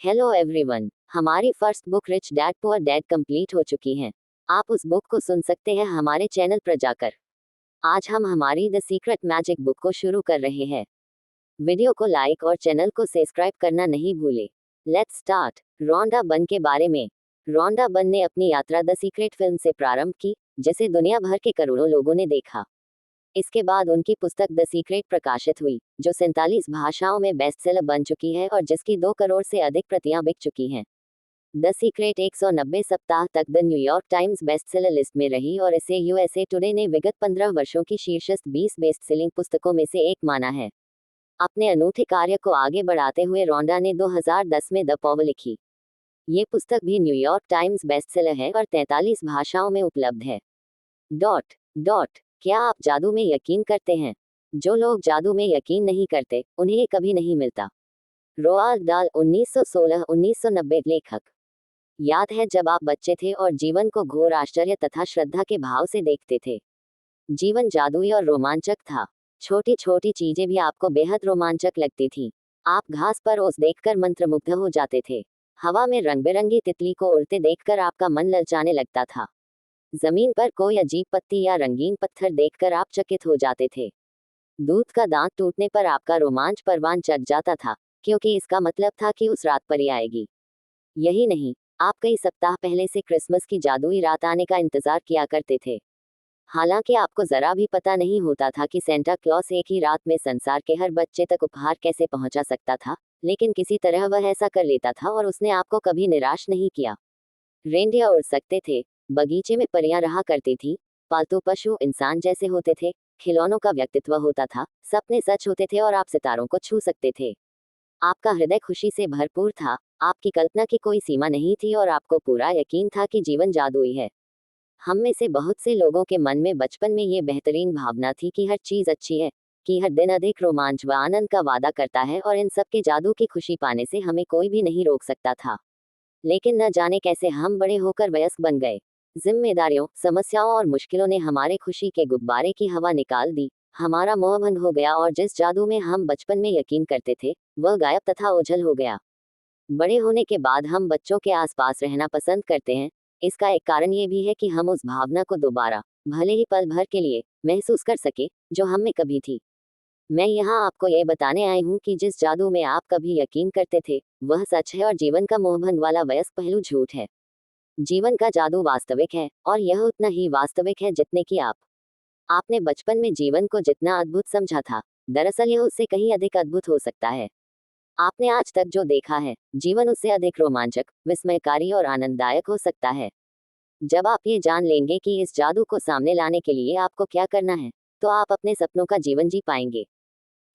Hello everyone, हमारी first book rich dad poor dad complete हो चुकी है। आप उस बुक को सुन सकते हैं हमारे चैनल पर जाकर। आज हम हमारी द सीक्रेट मैजिक बुक को शुरू कर रहे हैं। वीडियो को लाइक और चैनल को सब्सक्राइब करना नहीं भूले। Let's start. रोंडा बन के बारे में। रोंडा बन ने अपनी यात्रा द सीक्रेट फिल्म से प्रारंभ की, जिसे दुनिया भर के करोड़ों लोगों ने देखा। इसके बाद उनकी पुस्तक द सीक्रेट प्रकाशित हुई, जो 47 भाषाओं में बेस्टसेलर बन चुकी है और जिसकी 2 करोड़ से अधिक प्रतियां बिक चुकी हैं। द सीक्रेट 190 सप्ताह तक the New York times bestseller list में रही और इसे यूएसए टुडे ने विगत 15 वर्षों की शीर्षस्थ 20 बेस्टसेलिंग पुस्तकों में से एक माना है। अपने अनूठे कार्य को आगे बढ़ाते हुए रोंडा ने 2010 में द पॉवर लिखी। ये पुस्तक भी न्यूयॉर्क टाइम्स बेस्टसेलर है और 43 भाषाओं में उपलब्ध है। डॉट डॉट क्या आप जादू में यकीन करते हैं? जो लोग जादू में यकीन नहीं करते, उन्हें ये कभी नहीं मिलता। रोआल्ड दाल 1916-1990 लेखक। याद है जब आप बच्चे थे और जीवन को घोर आश्चर्य तथा श्रद्धा के भाव से देखते थे। जीवन जादुई और रोमांचक था। छोटी छोटी चीजें भी आपको बेहद रोमांचक लगती थी। आप घास पर ओस देखकर मंत्रमुग्ध हो जाते थे। हवा में रंग बिरंगी तितली को उड़ते देखकर आपका मन ललचाने लगता था। जमीन पर कोई अजीब पत्ती या रंगीन पत्थर देखकर आप चकित हो जाते थे। दूध का दांत टूटने पर आपका रोमांच परवान चढ़ जाता था, क्योंकि इसका मतलब था कि उस रात परी आएगी। यही नहीं, आप कई सप्ताह पहले से क्रिसमस की जादुई रात आने का इंतजार किया करते थे। हालांकि आपको जरा भी पता नहीं होता था कि सेंटा क्लॉस एक ही रात में संसार के हर बच्चे तक उपहार कैसे पहुंचा सकता था, लेकिन किसी तरह वह ऐसा कर लेता था और उसने आपको कभी निराश नहीं किया। रेनडियर उड़ सकते थे, बगीचे में परियां रहा करती थी, पालतू पशु इंसान जैसे होते थे, खिलौनों का व्यक्तित्व होता था, सपने सच होते थे और आप सितारों को छू सकते थे। आपका हृदय खुशी से भरपूर था, आपकी कल्पना की कोई सीमा नहीं थी और आपको पूरा यकीन था कि जीवन जादुई है। हम में से बहुत से लोगों के मन में बचपन में ये बेहतरीन भावना थी कि हर चीज अच्छी है, कि हर दिन अधिक रोमांच व आनंद का वादा करता है और इन सब के जादू की खुशी पाने से हमें कोई भी नहीं रोक सकता था। लेकिन न जाने कैसे हम बड़े होकर वयस्क बन गए। जिम्मेदारियों, समस्याओं और मुश्किलों ने हमारे खुशी के गुब्बारे की हवा निकाल दी। हमारा मोहभंग हो गया और जिस जादू में हम बचपन में यकीन करते थे, वह गायब तथा ओझल हो गया। बड़े होने के बाद हम बच्चों के आसपास रहना पसंद करते हैं। इसका एक कारण ये भी है कि हम उस भावना को दोबारा, भले ही पल भर के लिए, महसूस कर सके, जो हम में कभी थी। मैं यहाँ आपको ये बताने आई हूँ कि जिस जादू में आप कभी यकीन करते थे, वह सच है और जीवन का मोहभंग वाला वयस्क पहलू झूठ है। जीवन का जादू वास्तविक है, और यह उतना ही वास्तविक है जितने कि आपने बचपन में जीवन को जितना अद्भुत समझा था, दरअसल यह उससे कहीं अधिक अद्भुत हो सकता है। आपने आज तक जो देखा है, जीवन उससे अधिक रोमांचक, विस्मयकारी और आनंददायक हो सकता है। जब आप ये जान लेंगे कि इस जादू को सामने लाने के लिए आपको क्या करना है, तो आप अपने सपनों का जीवन जी पाएंगे।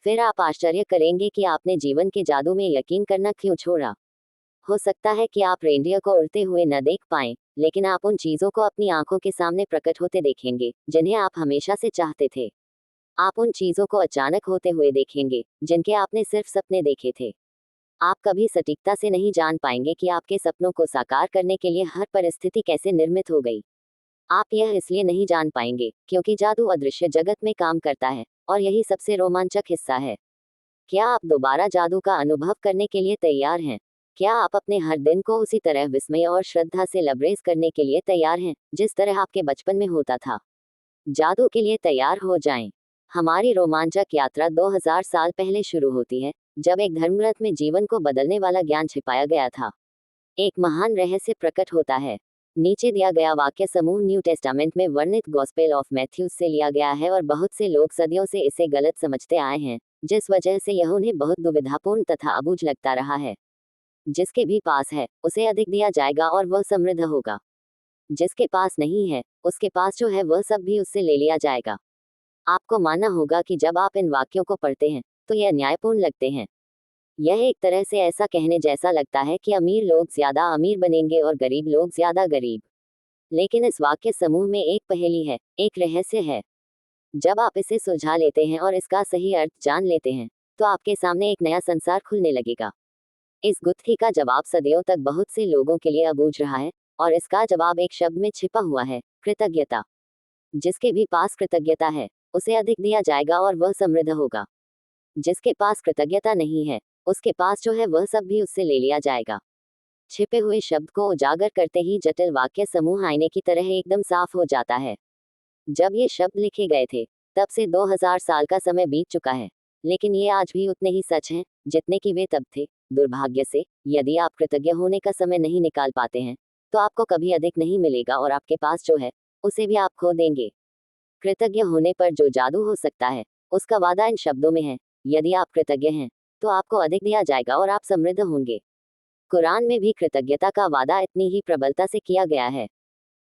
फिर आप आश्चर्य करेंगे कि आपने जीवन के जादू में यकीन करना क्यों छोड़ा। हो सकता है कि आप रेनडियर को उड़ते हुए न देख पाएं, लेकिन आप उन चीजों को अपनी आंखों के सामने प्रकट होते देखेंगे, जिन्हें आप हमेशा से चाहते थे। आप उन चीजों को अचानक होते हुए देखेंगे, जिनके आपने सिर्फ सपने देखे थे। आप कभी सटीकता से नहीं जान पाएंगे कि आपके सपनों को साकार करने के लिए हर परिस्थिति कैसे निर्मित हो गई। आप यह इसलिए नहीं जान पाएंगे, क्योंकि जादू अदृश्य जगत में काम करता है, और यही सबसे रोमांचक हिस्सा है। क्या आप दोबारा जादू का अनुभव करने के लिए तैयार हैं? क्या आप अपने हर दिन को उसी तरह विस्मय और श्रद्धा से लबरेज करने के लिए तैयार हैं, जिस तरह आपके बचपन में होता था? जादू के लिए तैयार हो जाएं। हमारी रोमांचक यात्रा 2000 साल पहले शुरू होती है, जब एक धर्मग्रंथ में जीवन को बदलने वाला ज्ञान छिपाया गया था। एक महान रहस्य प्रकट होता है। नीचे दिया गया वाक्य समूह न्यू टेस्टामेंट में वर्णित गॉस्पेल ऑफ मैथ्यूज से लिया गया है और बहुत से लोग सदियों से इसे गलत समझते आए हैं, जिस वजह से यह उन्हें बहुत दुविधापूर्ण तथा अबूझ लगता रहा है। जिसके भी पास है, उसे अधिक दिया जाएगा और वह समृद्ध होगा। जिसके पास नहीं है, उसके पास जो है वह सब भी उससे ले लिया जाएगा। आपको मानना होगा कि जब आप इन वाक्यों को पढ़ते हैं, तो यह न्यायपूर्ण लगते हैं। यह एक तरह से ऐसा कहने जैसा लगता है कि अमीर लोग ज्यादा अमीर बनेंगे और गरीब लोग ज्यादा गरीब। लेकिन इस वाक्य समूह में एक पहेली है, एक रहस्य है। जब आप इसे सुलझा लेते हैं और इसका सही अर्थ जान लेते हैं, तो आपके सामने एक नया संसार खुलने लगेगा। इस गुत्थी का जवाब सदियों तक बहुत से लोगों के लिए अबूझ रहा है, और इसका जवाब एक शब्द में छिपा हुआ है, कृतज्ञता। जिसके भी पास कृतज्ञता है, उसे अधिक दिया जाएगा और वह समृद्ध होगा। जिसके पास कृतज्ञता नहीं है, उसके पास जो है वह सब भी उससे ले लिया जाएगा। छिपे हुए शब्द को उजागर करते ही जटिल वाक्य समूह आईने की तरह एकदम साफ हो जाता है। जब ये शब्द लिखे गए थे, तब से 2000 साल का समय बीत चुका है, लेकिन ये आज भी उतने ही सच हैं जितने कि वे तब थे। दुर्भाग्य से, यदि आप कृतज्ञ होने का समय नहीं निकाल पाते हैं, तो आपको कभी अधिक नहीं मिलेगा और आपके पास जो है, उसे भी आप खो देंगे। कृतज्ञ होने पर जो जादू हो सकता है, उसका वादा इन शब्दों में है। यदि आप कृतज्ञ हैं, तो आपको अधिक दिया जाएगा और आप समृद्ध होंगे। कुरान में भी कृतज्ञता का वादा इतनी ही प्रबलता से किया गया है।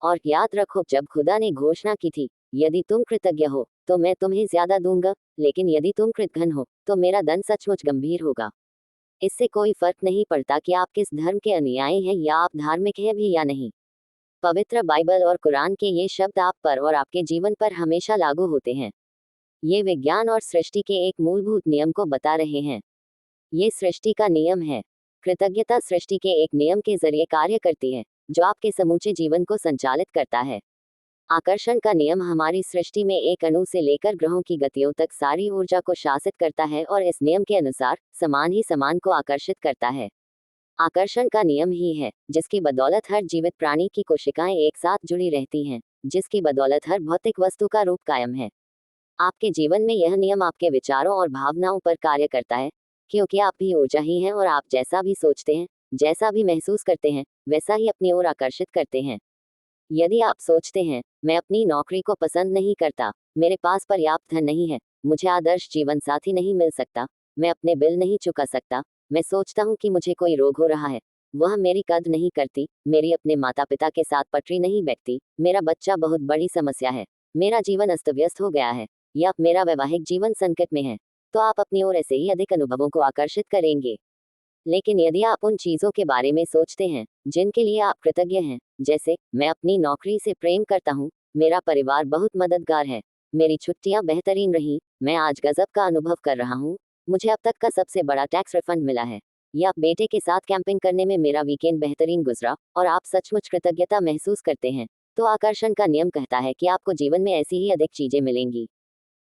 और याद रखो, जब खुदा ने घोषणा की थी, यदि तुम कृतज्ञ हो, तो मैं तुम्हें ज्यादा दूंगा, लेकिन यदि तुम कृतघ्न हो, तो मेरा दंड सचमुच गंभीर होगा। इससे कोई फर्क नहीं पड़ता कि आप किस धर्म के अनुयायी हैं या आप धार्मिक हैं भी या नहीं। पवित्र बाइबल और कुरान के ये शब्द आप पर और आपके जीवन पर हमेशा लागू होते हैं। ये विज्ञान और सृष्टि के एक मूलभूत नियम को बता रहे हैं। ये सृष्टि का नियम है। कृतज्ञता सृष्टि के एक नियम के जरिए कार्य करती है, जो आपके समूचे जीवन को संचालित करता है। आकर्षण का नियम हमारी सृष्टि में एक अणु से लेकर ग्रहों की गतियों तक सारी ऊर्जा को शासित करता है और इस नियम के अनुसार समान ही समान को आकर्षित करता है। आकर्षण का नियम ही है जिसकी बदौलत हर जीवित प्राणी की कोशिकाएं एक साथ जुड़ी रहती हैं, जिसकी बदौलत हर भौतिक वस्तु का रूप कायम है। आपके जीवन में यह नियम आपके विचारों और भावनाओं पर कार्य करता है, क्योंकि आप भी ऊर्जा ही हैं और आप जैसा भी सोचते हैं, जैसा भी महसूस करते हैं, वैसा ही अपनी ओर आकर्षित करते हैं। यदि आप सोचते हैं, मैं अपनी नौकरी को पसंद नहीं करता, मेरे पास पर्याप्त धन नहीं है, मुझे आदर्श जीवन साथी नहीं मिल सकता, मैं अपने बिल नहीं चुका सकता, मैं सोचता हूँ कि मुझे कोई रोग हो रहा है, वह मेरी कद्र नहीं करती, मेरी अपने माता पिता के साथ पटरी नहीं बैठती, मेरा बच्चा बहुत बड़ी समस्या है, मेरा जीवन अस्त व्यस्त हो गया है, या मेरा वैवाहिक जीवन संकट में है, तो आप अपनी ओर ऐसे ही अधिक अनुभवों को आकर्षित करेंगे। लेकिन यदि आप उन चीजों के बारे में सोचते हैं जिनके लिए आप कृतज्ञ हैं, जैसे मैं अपनी नौकरी से प्रेम करता हूँ, मेरा परिवार बहुत मददगार है, मेरी छुट्टियां बेहतरीन रहीं, मैं आज गजब का अनुभव कर रहा हूँ, मुझे अब तक का सबसे बड़ा टैक्स रिफंड मिला है, या बेटे के साथ कैंपिंग करने में मेरा वीकेंड बेहतरीन गुजरा, और आप सचमुच कृतज्ञता महसूस करते हैं, तो आकर्षण का नियम कहता है कि आपको जीवन में ऐसी ही अधिक चीजें मिलेंगी।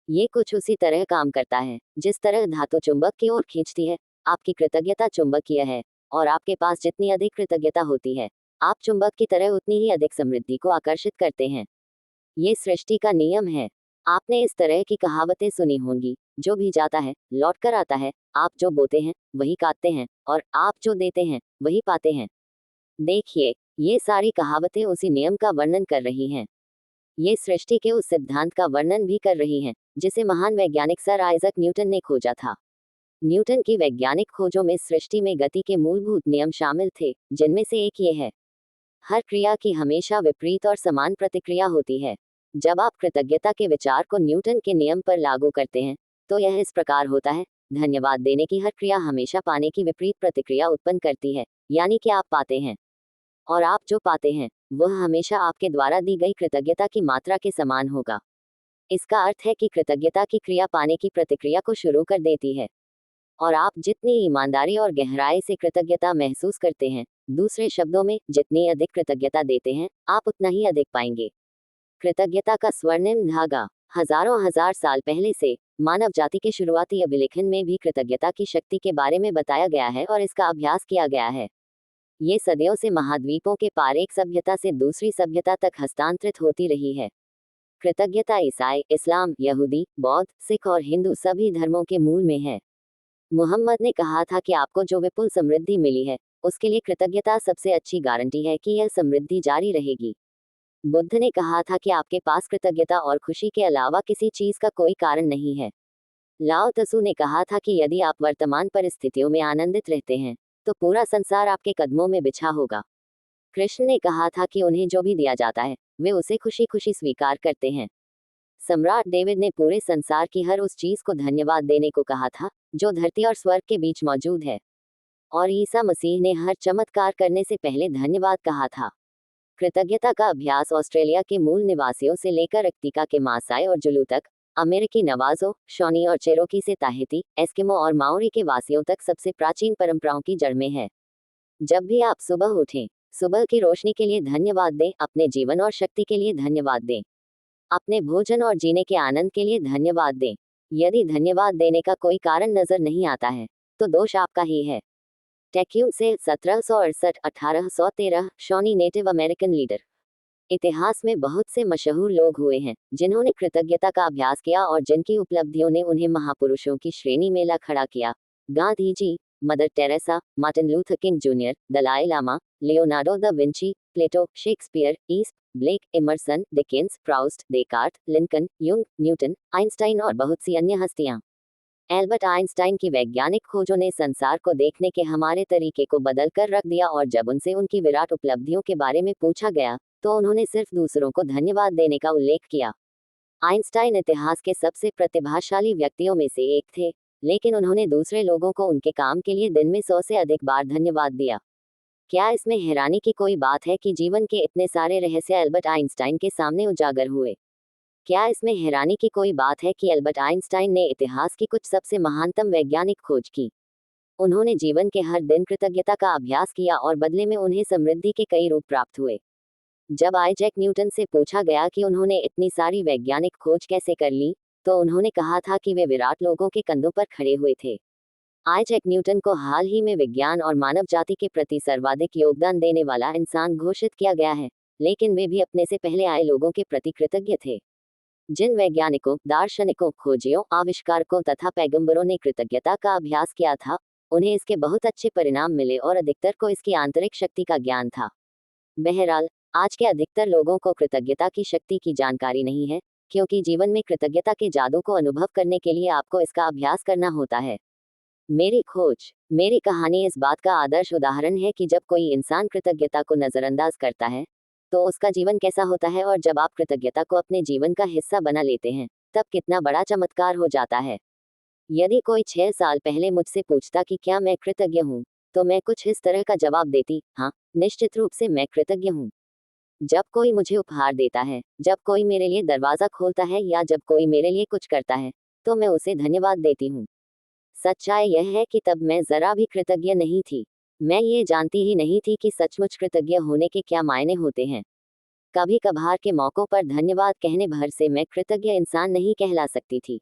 ये कुछ उसी तरह काम करता है जिस तरह धातु चुंबक की ओर खींचती है। आपकी कृतज्ञता चुंबकीय है, और आपके पास जितनी अधिक कृतज्ञता होती है, आप चुंबक की तरह उतनी ही अधिक समृद्धि को आकर्षित करते हैं। ये सृष्टि का नियम है। आपने इस तरह की कहावतें सुनी होंगी, जो भी जाता है लौट कर आता है, आप जो बोते हैं वही काटते हैं, और आप जो देते हैं वही पाते हैं। देखिए, ये सारी कहावतें उसी नियम का वर्णन कर रही हैं। ये सृष्टि के उस सिद्धांत का वर्णन भी कर रही हैं जिसे महान वैज्ञानिक सर आइजक न्यूटन ने खोजा था। न्यूटन की वैज्ञानिक खोजों में सृष्टि में गति के मूलभूत नियम शामिल थे, जिनमें से एक ये है, हर क्रिया की हमेशा विपरीत और समान प्रतिक्रिया होती है। जब आप कृतज्ञता के विचार को न्यूटन के नियम पर लागू करते हैं, तो यह इस प्रकार होता है, धन्यवाद देने की हर क्रिया हमेशा पाने की विपरीत प्रतिक्रिया उत्पन्न करती है, यानी कि आप पाते हैं, और आप जो पाते हैं वह हमेशा आपके द्वारा दी गई कृतज्ञता की मात्रा के समान होगा। इसका अर्थ है कि कृतज्ञता की क्रिया पाने की प्रतिक्रिया को शुरू कर देती है, और आप जितनी ईमानदारी और गहराई से कृतज्ञता महसूस करते हैं, दूसरे शब्दों में जितनी अधिक कृतज्ञता देते हैं, आप उतना ही अधिक पाएंगे। कृतज्ञता का स्वर्णिम धागा। हजारों हजार साल पहले से मानव जाति के शुरुआती अभिलेखन में भी कृतज्ञता की शक्ति के बारे में बताया गया है और इसका अभ्यास किया गया है। ये सदियों से महाद्वीपों के पार एक सभ्यता से दूसरी सभ्यता तक हस्तांतरित होती रही है। कृतज्ञता ईसाई, इस्लाम, यहूदी, बौद्ध, सिख और हिंदू सभी धर्मों के मूल में है। मुहम्मद ने कहा था कि आपको जो विपुल समृद्धि मिली है, उसके लिए कृतज्ञता सबसे अच्छी गारंटी है कि यह समृद्धि जारी रहेगी। बुद्ध ने कहा था कि आपके पास कृतज्ञता और खुशी के अलावा किसी चीज का कोई कारण नहीं है। लाओ त्सु ने कहा था कि यदि आप वर्तमान परिस्थितियों में आनंदित रहते हैं, तो पूरा संसार आपके कदमों में बिछा होगा। कृष्ण ने कहा था कि उन्हें जो भी दिया जाता है, वे उसे खुशी खुशी स्वीकार करते हैं। सम्राट डेविड ने पूरे संसार की हर उस चीज को धन्यवाद देने को कहा था, जो धरती और स्वर्ग के बीच मौजूद है। और ईसा मसीह ने हर चमत्कार करने से पहले धन्यवाद कहा था। कृतज्ञता का अभ्यास ऑस्ट्रेलिया के मूल निवासियों से लेकर अर्कटिका के मासाई और जुलू तक, अमेरिकी नवाजो, शोनी और चेरोकी से ताहिती, एस्किमो और माओरी के वासियों तक सबसे प्राचीन परंपराओं की जड़ में है। जब भी आप सुबह उठें, सुबह की रोशनी के लिए धन्यवाद दें, अपने जीवन और शक्ति के लिए धन्यवाद दें, अपने भोजन और जीने के आनंद के लिए धन्यवाद दें। यदि धन्यवाद देने का कोई कारण नजर नहीं आता है, तो दोष आपका ही है। टेक्यूम से 1768-1813 शॉनी नेटिव अमेरिकन लीडर। इतिहास में बहुत से मशहूर लोग हुए हैं जिन्होंने कृतज्ञता का अभ्यास किया और जिनकी उपलब्धियों ने उन्हें महापुरुषों की श्रेणी में ला खड़ा किया। Gandhi ji, Mother Teresa, Martin Luther King Junior, Dalai Lama, Leonardo da Vinci, Plato, Shakespeare, ईस्ट, Blake, Emerson, Dickens, Proust, Descartes, Lincoln, Jung, Newton, Einstein और बहुत सी अन्य हस्तियां। एल्बर्ट आइंस्टाइन की वैज्ञानिक खोजों ने संसार को देखने के हमारे तरीके को बदल कर रख दिया और जब उनसे उनकी विराट उपलब्धियों के बारे में पूछा गया तो उन्होंने सिर्फ दूसरों को धन्यवाद देने का उल्लेख किया। आइंस्टाइन इतिहास के सबसे प्रतिभाशाली व्यक्तियों में से एक थे, लेकिन उन्होंने दूसरे लोगों को उनके काम के लिए दिन में 100 से अधिक बार धन्यवाद दिया। क्या इसमें हैरानी की कोई बात है कि जीवन के इतने सारे रहस्य एल्बर्ट आइंस्टाइन के सामने उजागर हुए? क्या इसमें हैरानी की कोई बात है कि एल्बर्ट आइंस्टाइन ने इतिहास की कुछ सबसे महानतम वैज्ञानिक खोज की? उन्होंने जीवन के हर दिन कृतज्ञता का अभ्यास किया और बदले में उन्हें समृद्धि के कई रूप प्राप्त हुए। जब आइजैक न्यूटन से पूछा गया कि उन्होंने इतनी सारी वैज्ञानिक खोज कैसे कर ली, तो उन्होंने कहा था कि वे विराट लोगों के कंधों पर खड़े हुए थे। आइजैक न्यूटन को हाल ही में विज्ञान और मानव जाति के प्रति सर्वाधिक योगदान देने वाला इंसान घोषित किया गया है, लेकिन वे भी अपने से पहले आए लोगों के प्रति कृतज्ञ थे। जिन वैज्ञानिकों, दार्शनिकों, खोजियों, आविष्कारकों तथा पैगंबरों ने कृतज्ञता का अभ्यास किया था, उन्हें इसके बहुत अच्छे परिणाम मिले और अधिकतर को इसकी आंतरिक शक्ति का ज्ञान था। बहरहाल, आज के अधिकतर लोगों को कृतज्ञता की शक्ति की जानकारी नहीं है, क्योंकि जीवन में कृतज्ञता के जादू को अनुभव करने के लिए आपको इसका अभ्यास करना होता है। मेरी खोज, मेरी कहानी इस बात का आदर्श उदाहरण है कि जब कोई इंसान कृतज्ञता को नजरअंदाज करता है तो उसका जीवन कैसा होता है, और जब आप कृतज्ञता को अपने जीवन का हिस्सा बना लेते हैं तब कितना बड़ा चमत्कार हो जाता है। यदि कोई 6 साल पहले मुझसे पूछता कि क्या मैं कृतज्ञ हूँ, तो मैं कुछ इस तरह का जवाब देती, हाँ, निश्चित रूप से मैं कृतज्ञ हूँ। जब कोई मुझे उपहार देता है, जब कोई मेरे लिए दरवाजा खोलता है या जब कोई मेरे लिए कुछ करता है, तो मैं उसे धन्यवाद देती हूँ। सच्चाई यह है कि तब मैं जरा भी कृतज्ञ नहीं थी। मैं ये जानती ही नहीं थी कि सचमुच कृतज्ञ होने के क्या मायने होते हैं। कभी कभार के मौकों पर धन्यवाद कहने भर से मैं कृतज्ञ इंसान नहीं कहला सकती थी।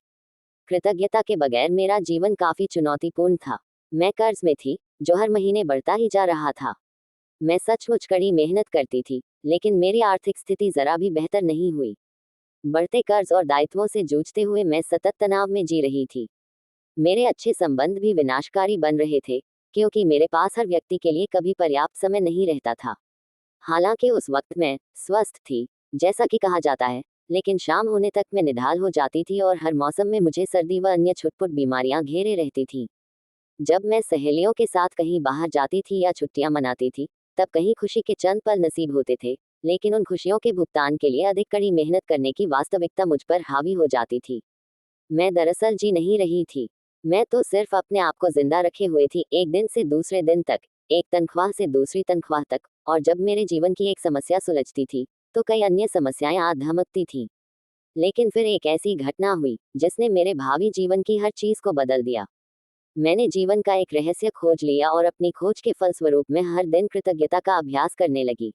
कृतज्ञता के बगैर मेरा जीवन काफी चुनौतीपूर्ण था। मैं कर्ज में थी, जो हर महीने बढ़ता ही जा रहा था। मैं सचमुच कड़ी मेहनत करती थी, लेकिन मेरी आर्थिक स्थिति जरा भी बेहतर नहीं हुई। बढ़ते कर्ज और दायित्वों से जूझते हुए मैं सतत तनाव में जी रही थी। मेरे अच्छे संबंध भी विनाशकारी बन रहे थे, क्योंकि मेरे पास हर व्यक्ति के लिए कभी पर्याप्त समय नहीं रहता था। हालांकि उस वक्त मैं स्वस्थ थी, जैसा कि कहा जाता है, लेकिन शाम होने तक मैं निढाल हो जाती थी और हर मौसम में मुझे सर्दी व अन्य छुटपुट बीमारियां घेरे रहती थीं। जब मैं सहेलियों के साथ कहीं बाहर जाती थी या छुट्टियां मनाती थी, तब कहीं खुशी के चंद पल नसीब होते थे, लेकिन उन खुशियों के भुगतान के लिए अधिक कड़ी मेहनत करने की वास्तविकता मुझ पर हावी हो जाती थी। मैं दरअसल जी नहीं रही थी। मैं तो सिर्फ अपने आप को जिंदा रखे हुए थी, एक दिन से दूसरे दिन तक, एक तनख्वाह से दूसरी तनख्वाह तक, और जब मेरे जीवन की एक समस्या सुलझती थी, तो कई अन्य समस्याएं आ धमकती थीं। लेकिन फिर एक ऐसी घटना हुई, जिसने मेरे भावी जीवन की हर चीज को बदल दिया। मैंने जीवन का एक रहस्य खोज लिया और अपनी खोज के फलस्वरूप मैं हर दिन कृतज्ञता का अभ्यास करने लगी।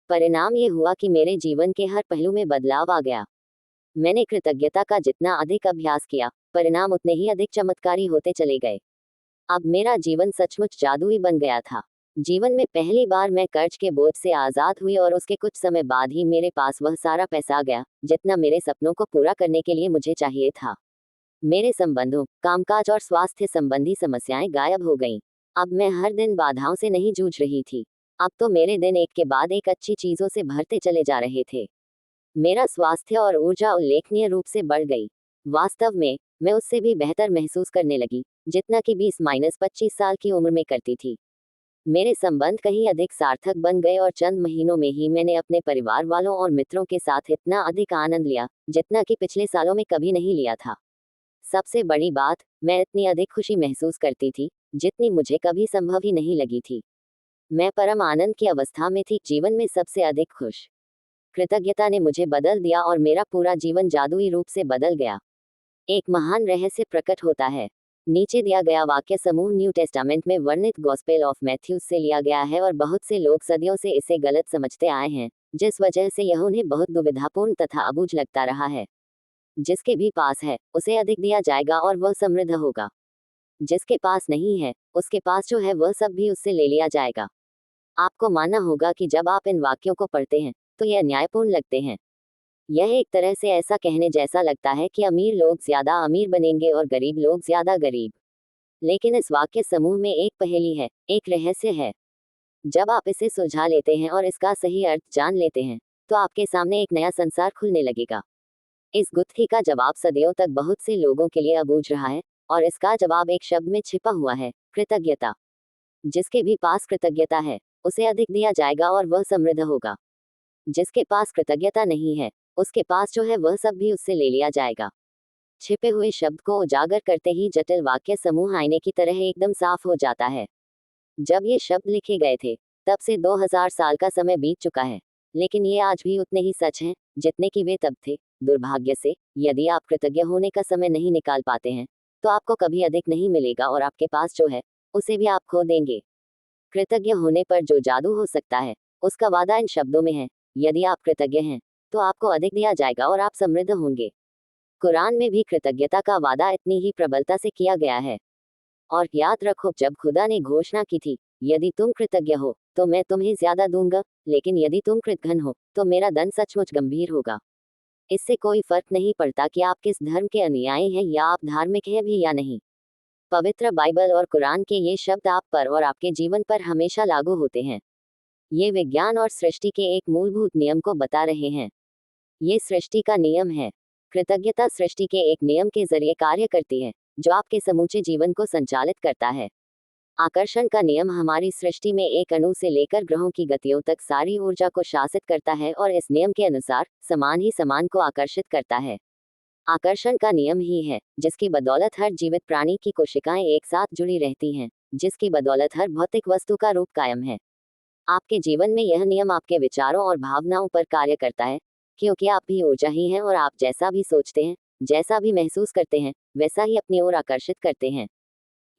परिणाम ये हुआ कि मेरे जीवन के हर पहलू में बदलाव आ गया। मैंने कृतज्ञता का जितना अधिक अभ्यास किया, परिणाम उतने ही अधिक चमत्कारी होते चले गए। अब मेरा जीवन सचमुच जादुई बन गया था। जीवन में पहली बार मैं कर्ज के बोझ से आजाद हुई और उसके कुछ समय बाद ही मेरे पास वह सारा पैसा आ गया, जितना मेरे सपनों को पूरा करने के लिए मुझे चाहिए था। मेरे संबंधों, कामकाज और स्वास्थ्य संबंधी समस्याएं गायब हो गईं। अब मैं हर दिन बाधाओं से नहीं जूझ रही थी। अब तो मेरे दिन एक के बाद एक अच्छी चीजों से भरते चले जा रहे थे। मेरा स्वास्थ्य और ऊर्जा उल्लेखनीय रूप से बढ़ गई। वास्तव में, मैं उससे भी बेहतर महसूस करने लगी, जितना कि 20-25 साल की उम्र में करती थी। मेरे संबंध कहीं अधिक सार्थक बन गए और चंद महीनों में ही मैंने अपने परिवार वालों और मित्रों के साथ इतना अधिक आनंद लिया, जितना कि पिछले सालों में कभी नहीं लिया था। सबसे बड़ी बात, मैं इतनी अधिक खुशी महसूस करती थी, जितनी मुझे कभी संभव ही नहीं लगी थी। मैं परम आनंद की अवस्था में थी, जीवन में सबसे अधिक खुश। कृतज्ञता ने मुझे बदल दिया और मेरा पूरा जीवन जादुई रूप से बदल गया। एक महान रहस्य प्रकट होता है। नीचे दिया गया वाक्य समूह न्यू टेस्टामेंट में वर्णित गॉस्पेल ऑफ मैथ्यूज से लिया गया है और बहुत से लोग सदियों से इसे गलत समझते आए हैं, जिस वजह से यह उन्हें बहुत दुविधापूर्ण तथा अबूझ लगता रहा है। जिसके भी पास है, उसे अधिक दिया जाएगा और वह समृद्ध होगा। जिसके पास नहीं है, उसके पास जो है वह सब भी उससे ले लिया जाएगा। आपको मानना होगा कि जब आप इन वाक्यों को पढ़ते हैं, तो ये अन्यायपूर्ण लगते हैं। यह एक तरह से ऐसा कहने जैसा लगता है कि अमीर लोग ज्यादा अमीर बनेंगे और गरीब लोग ज्यादा गरीब। लेकिन इस वाक्य समूह में एक पहेली है, एक रहस्य है। जब आप इसे सुलझा लेते हैं और इसका सही अर्थ जान लेते हैं, तो आपके सामने एक नया संसार खुलने लगेगा। इस गुत्थी का जवाब सदियों तक बहुत से लोगों के लिए अबूझ रहा है, और इसका जवाब एक शब्द में छिपा हुआ है, कृतज्ञता। जिसके भी पास कृतज्ञता है, उसे अधिक दिया जाएगा और वह समृद्ध होगा। जिसके पास कृतज्ञता नहीं है, उसके पास जो है वह सब भी उससे ले लिया जाएगा। छिपे हुए शब्द को उजागर करते ही जटिल वाक्य समूह आईने की तरह एकदम साफ हो जाता है। जब ये शब्द लिखे गए थे, तब से 2000 साल का समय बीत चुका है, लेकिन ये आज भी उतने ही सच हैं जितने कि वे तब थे। दुर्भाग्य से, यदि आप कृतज्ञ होने का समय नहीं निकाल पाते हैं, तो आपको कभी अधिक नहीं मिलेगा और आपके पास जो है, उसे भी आप खो देंगे। कृतज्ञ होने पर जो जादू हो सकता है, उसका वादा इन शब्दों में है। यदि आप कृतज्ञ हैं, तो आपको अधिक दिया जाएगा और आप समृद्ध होंगे। कुरान में भी कृतज्ञता का वादा इतनी ही प्रबलता से किया गया है। और याद रखो, जब खुदा ने घोषणा की थी, यदि तुम कृतज्ञ हो, तो मैं तुम्हें ज्यादा दूंगा, लेकिन यदि तुम कृतघ्न हो, तो मेरा दंड सचमुच गंभीर होगा। इससे कोई फर्क नहीं पड़ता कि आप किस धर्म के अनुयायी हैं या आप धार्मिक हैं भी या नहीं। पवित्र बाइबल और कुरान के ये शब्द आप पर और आपके जीवन पर हमेशा लागू होते हैं। ये विज्ञान और सृष्टि के एक मूलभूत नियम को बता रहे हैं। ये सृष्टि का नियम है। कृतज्ञता सृष्टि के एक नियम के जरिए कार्य करती है, जो आपके समूचे जीवन को संचालित करता है। आकर्षण का नियम हमारी सृष्टि में एक अणु से लेकर ग्रहों की गतियों तक सारी ऊर्जा को शासित करता है और इस नियम के अनुसार समान ही समान को आकर्षित करता है। आकर्षण का नियम ही है जिसकी बदौलत हर जीवित प्राणी की कोशिकाएं एक साथ जुड़ी रहती हैं, जिसकी बदौलत हर भौतिक वस्तु का रूप कायम है। आपके जीवन में यह नियम आपके विचारों और भावनाओं पर कार्य करता है, क्योंकि आप भी ऊर्जा ही हैं और आप जैसा भी सोचते हैं, जैसा भी महसूस करते हैं, वैसा ही अपनी ओर आकर्षित करते हैं।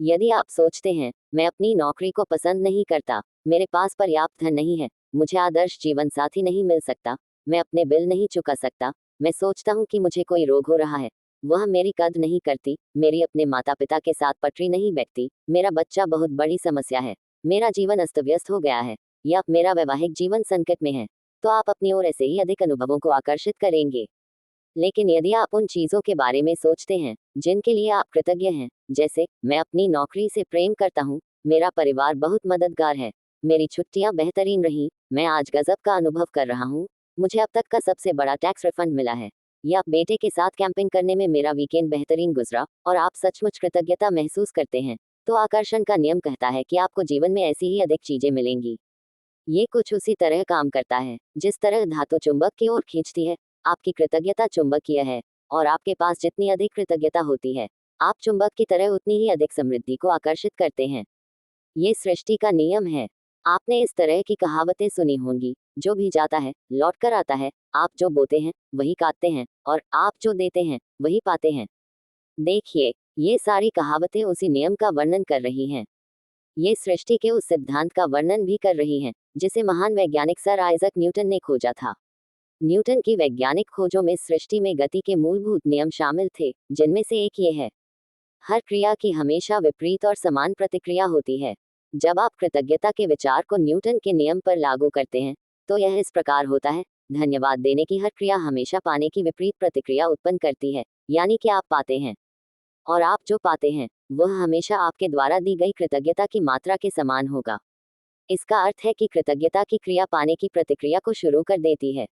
यदि आप सोचते हैं, मैं अपनी नौकरी को पसंद नहीं करता, मेरे पास पर्याप्त धन नहीं है, मुझे आदर्श जीवन साथी नहीं मिल सकता, मैं अपने बिल नहीं चुका सकता, मैं सोचता हूँ कि मुझे कोई रोग हो रहा है, वह मेरी कद्र नहीं करती, मेरी अपने माता पिता के साथ पटरी नहीं बैठती, मेरा बच्चा बहुत बड़ी समस्या है, मेरा जीवन अस्त व्यस्त हो गया है, या मेरा वैवाहिक जीवन संकट में है, तो आप अपनी ओर ऐसे ही अधिक अनुभवों को आकर्षित करेंगे। लेकिन यदि आप उन चीजों के बारे में सोचते हैं जिनके लिए आप कृतज्ञ हैं, जैसे मैं अपनी नौकरी से प्रेम करता हूँ, मेरा परिवार बहुत मददगार है, मेरी छुट्टियां बेहतरीन रहीं, मैं आज गजब का अनुभव कर रहा हूँ, मुझे अब तक का सबसे बड़ा टैक्स रिफंड मिला है, या बेटे के साथ कैंपिंग करने में मेरा वीकेंड बेहतरीन गुजरा, और आप सचमुच कृतज्ञता महसूस करते हैं, तो आकर्षण का नियम कहता है कि आपको जीवन में ऐसी ही अधिक चीजें मिलेंगी। ये कुछ उसी तरह काम करता है जिस तरह धातु चुंबक की ओर खींचती है। आपकी कृतज्ञता चुंबकीय है, और आपके पास जितनी अधिक कृतज्ञता होती है, आप चुंबक की तरह उतनी ही अधिक समृद्धि को आकर्षित करते हैं। ये सृष्टि का नियम है। आपने इस तरह की कहावतें सुनी होंगी, जो भी जाता है लौट कर आता है, आप जो बोते हैं वही काटते हैं, और आप जो देते हैं वही पाते हैं। देखिए, ये सारी कहावतें उसी नियम का वर्णन कर रही हैं। ये सृष्टि के उस सिद्धांत का वर्णन भी कर रही हैं जिसे महान वैज्ञानिक सर आइजक न्यूटन ने खोजा था। न्यूटन की वैज्ञानिक खोजों में सृष्टि में गति के मूलभूत नियम शामिल थे, जिनमें से एक ये है, हर क्रिया की हमेशा विपरीत और समान प्रतिक्रिया होती है। जब आप कृतज्ञता के विचार को न्यूटन के नियम पर लागू करते हैं, तो यह इस प्रकार होता है, धन्यवाद देने की हर क्रिया हमेशा पाने की विपरीत प्रतिक्रिया उत्पन्न करती है, यानी कि आप पाते हैं, और आप जो पाते हैं वह हमेशा आपके द्वारा दी गई कृतज्ञता की मात्रा के समान होगा। इसका अर्थ है कि कृतज्ञता की क्रिया पाने की प्रतिक्रिया को शुरू कर देती है,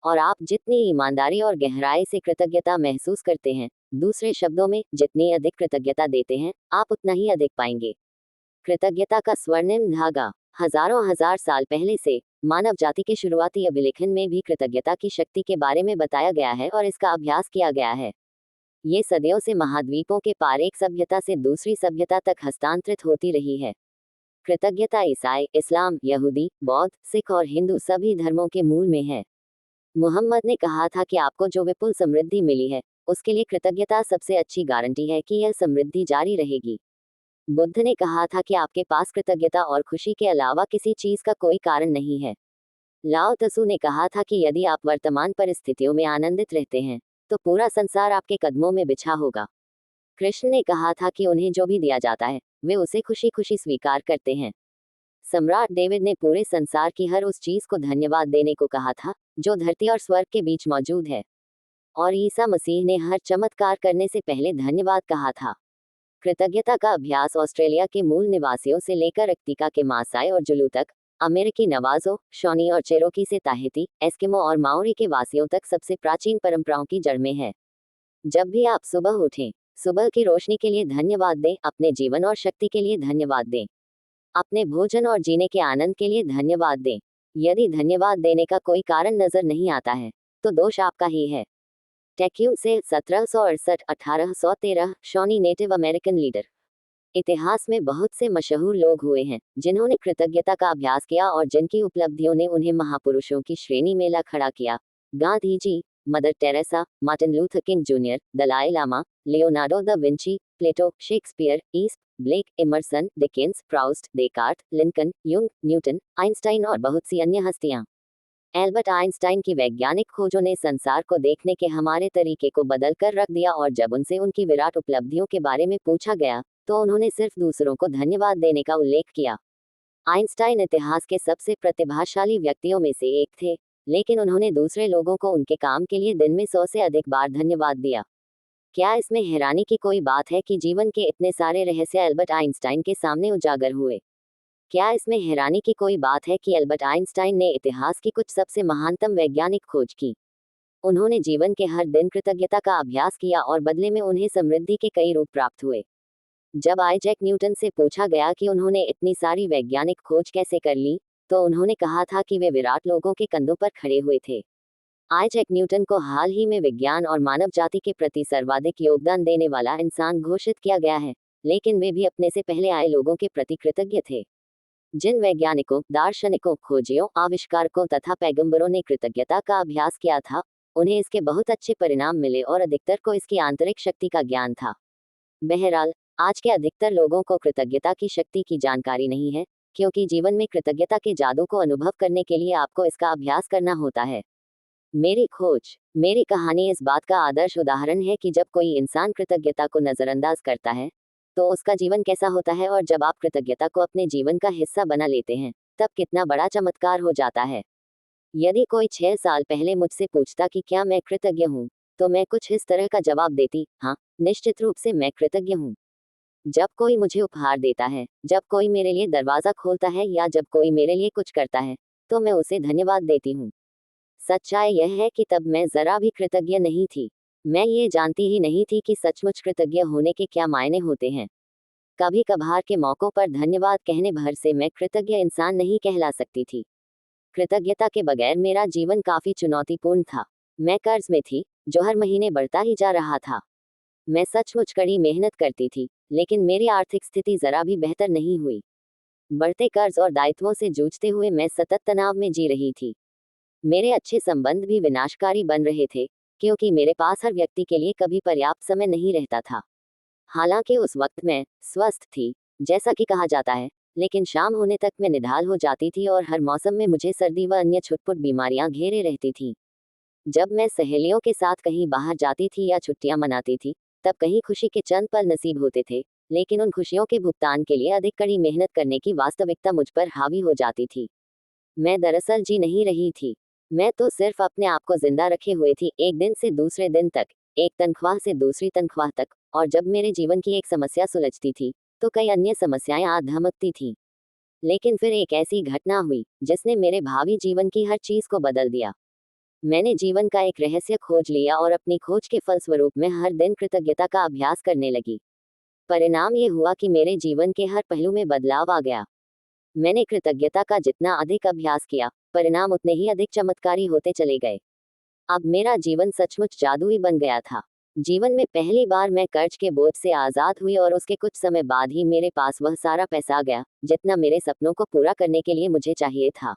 और आप जितनी ईमानदारी और गहराई से कृतज्ञता महसूस करते हैं, दूसरे शब्दों में, जितनी अधिक कृतज्ञता देते हैं, आप उतना ही अधिक पाएंगे। कृतज्ञता का स्वर्णिम धागा। हजारों हजार साल पहले से मानव जाति के शुरुआती अभिलेखन में भी कृतज्ञता की शक्ति के बारे में बताया गया है और इसका अभ्यास किया गया है। ये सदियों से महाद्वीपों के पार एक सभ्यता से दूसरी सभ्यता तक हस्तांतरित होती रही है। कृतज्ञता ईसाई, इस्लाम, यहूदी, बौद्ध, सिख और हिंदू सभी धर्मों के मूल में है। मुहम्मद ने कहा था कि आपको जो विपुल समृद्धि मिली है, उसके लिए कृतज्ञता सबसे अच्छी गारंटी है कि यह समृद्धि जारी रहेगी। बुद्ध ने कहा था कि आपके पास कृतज्ञता और खुशी के अलावा किसी चीज का कोई कारण नहीं है। लाओ त्सु ने कहा था कि यदि आप वर्तमान परिस्थितियों में आनंदित रहते हैं, तो पूरा संसार आपके कदमों में बिछा होगा। कृष्ण ने कहा था कि उन्हें जो भी दिया जाता है वे उसे खुशी खुशी स्वीकार करते हैं। सम्राट डेविड ने पूरे संसार की हर उस चीज को धन्यवाद देने को कहा था जो धरती और स्वर्ग के बीच मौजूद है। और ईसा मसीह ने हर चमत्कार करने से पहले धन्यवाद कहा था। कृतज्ञता का अभ्यास ऑस्ट्रेलिया के मूल निवासियों से लेकर अर्कटिका के मासाई और जुलू तक, अमेरिकी नवाजो, शॉनी और चेरोकी से ताहिती, एस्किमो और माओरी के वासियों तक सबसे प्राचीन परंपराओं की जड़ में है। जब भी आप सुबह उठें, सुबह की रोशनी के लिए धन्यवाद दें, अपने जीवन और शक्ति के लिए धन्यवाद दें, अपने भोजन और जीने के आनंद के लिए धन्यवाद दें। यदि धन्यवाद देने का कोई कारण नजर नहीं आता है तो दोष आपका ही है। टेक्यू से 1768-1813 शॉनी नेटिव अमेरिकन लीडर। इतिहास में बहुत से मशहूर लोग हुए हैं जिन्होंने कृतज्ञता का अभ्यास किया और जिनकी उपलब्धियों ने उन्हें महापुरुषों की श्रेणी में ला खड़ा किया। Gandhi ji, Mother Teresa, Martin Luther King Junior, Dalai Lama, Leonardo da Vinci, Plato, Shakespeare, ईस्ट, Blake, Emerson, Dickens, Proust, Descartes, Lincoln, Jung, Newton, Einstein और बहुत सी अन्य हस्तियां। एल्बर्ट आइंस्टाइन की वैज्ञानिक खोजों ने संसार को देखने के हमारे तरीके को बदल कर रख दिया और जब उनसे उनकी विराट उपलब्धियों के बारे में पूछा गया तो उन्होंने सिर्फ दूसरों को धन्यवाद देने का उल्लेख किया। आइंस्टाइन इतिहास के सबसे प्रतिभाशाली व्यक्तियों में से एक थे, लेकिन उन्होंने दूसरे लोगों को उनके काम के लिए दिन में 100 से अधिक बार धन्यवाद दिया। क्या इसमें हैरानी की कोई बात है कि जीवन के इतने सारे रहस्य एल्बर्ट आइंस्टाइन के सामने उजागर हुए? क्या इसमें हैरानी की कोई बात है कि एल्बर्ट आइंस्टाइन ने इतिहास की कुछ सबसे महानतम वैज्ञानिक खोज की? उन्होंने जीवन के हर दिन कृतज्ञता का अभ्यास किया और बदले में उन्हें समृद्धि के कई रूप प्राप्त हुए। जब आइजैक न्यूटन से पूछा गया कि उन्होंने इतनी सारी वैज्ञानिक खोज कैसे कर ली, तो उन्होंने कहा था कि वे विराट लोगों के कंधों पर खड़े हुए थे। आइजैक न्यूटन को हाल ही में विज्ञान और मानव जाति के प्रति सर्वाधिक योगदान देने वाला इंसान घोषित किया गया है, लेकिन वे भी अपने से पहले आए लोगों के प्रति कृतज्ञ थे। जिन वैज्ञानिकों, दार्शनिकों, खोजियों, आविष्कारकों तथा पैगंबरों ने कृतज्ञता का अभ्यास किया था, उन्हें इसके बहुत अच्छे परिणाम मिले और अधिकतर को इसकी आंतरिक शक्ति का ज्ञान था। बहरहाल, आज के अधिकतर लोगों को कृतज्ञता की शक्ति की जानकारी नहीं है, क्योंकि जीवन में कृतज्ञता के जादू को अनुभव करने के लिए आपको इसका अभ्यास करना होता है। मेरी खोज, मेरी कहानी इस बात का आदर्श उदाहरण है कि जब कोई इंसान कृतज्ञता को नजरअंदाज करता है तो उसका जीवन कैसा होता है, और जब आप कृतज्ञता को अपने जीवन का हिस्सा बना लेते हैं तब कितना बड़ा चमत्कार हो जाता है। यदि कोई 6 साल पहले मुझसे पूछता कि क्या मैं कृतज्ञ हूँ, तो मैं कुछ इस तरह का जवाब देती, हाँ, निश्चित रूप से मैं कृतज्ञ हूँ। जब कोई मुझे उपहार देता है, जब कोई मेरे लिए दरवाजा खोलता है या जब कोई मेरे लिए कुछ करता है, तो मैं उसे धन्यवाद देती हूँ। सच्चाई यह है कि तब मैं जरा भी कृतज्ञ नहीं थी। मैं ये जानती ही नहीं थी कि सचमुच कृतज्ञ होने के क्या मायने होते हैं। कभी कभार के मौकों पर धन्यवाद कहने भर से मैं कृतज्ञ इंसान नहीं कहला सकती थी। कृतज्ञता के बगैर मेरा जीवन काफी चुनौतीपूर्ण था। मैं कर्ज में थी, जो हर महीने बढ़ता ही जा रहा था। मैं सचमुच कड़ी मेहनत करती थी, लेकिन मेरी आर्थिक स्थिति जरा भी बेहतर नहीं हुई। बढ़ते कर्ज और दायित्वों से जूझते हुए मैं सतत तनाव में जी रही थी। मेरे अच्छे संबंध भी विनाशकारी बन रहे थे, क्योंकि मेरे पास हर व्यक्ति के लिए कभी पर्याप्त समय नहीं रहता था। हालांकि उस वक्त मैं स्वस्थ थी, जैसा कि कहा जाता है, लेकिन शाम होने तक मैं निढाल हो जाती थी और हर मौसम में मुझे सर्दी व अन्य छुटपुट बीमारियां घेरे रहती थी। जब मैं सहेलियों के साथ कहीं बाहर जाती थी या छुट्टियां मनाती थी, तब कहीं खुशी के चंद पल नसीब होते थे, लेकिन उन खुशियों के भुगतान के लिए अधिक कड़ी मेहनत करने की वास्तविकता मुझ पर हावी हो जाती थी। मैं दरअसल जी नहीं रही थी। मैं तो सिर्फ अपने आप को जिंदा रखे हुए थी, एक दिन से दूसरे दिन तक, एक तनख्वाह से दूसरी तनख्वाह तक, और जब मेरे जीवन की एक समस्या सुलझती थी तो कई अन्य समस्याएं आ धमकती थी। लेकिन फिर एक ऐसी घटना हुई जिसने मेरे भावी जीवन की हर चीज को बदल दिया। मैंने जीवन का एक रहस्य खोज लिया और अपनी खोज के फलस्वरूप मैं हर दिन कृतज्ञता का अभ्यास करने लगी। परिणाम ये हुआ कि मेरे जीवन के हर पहलू में बदलाव आ गया। मैंने कृतज्ञता का जितना अधिक अभ्यास किया, परिणाम उतने ही अधिक चमत्कारी होते चले गए। अब मेरा जीवन सचमुच जादुई बन गया था। जीवन में पहली बार मैं कर्ज के बोझ से आजाद हुई और उसके कुछ समय बाद ही मेरे पास वह सारा पैसा आ गया जितना मेरे सपनों को पूरा करने के लिए मुझे चाहिए था।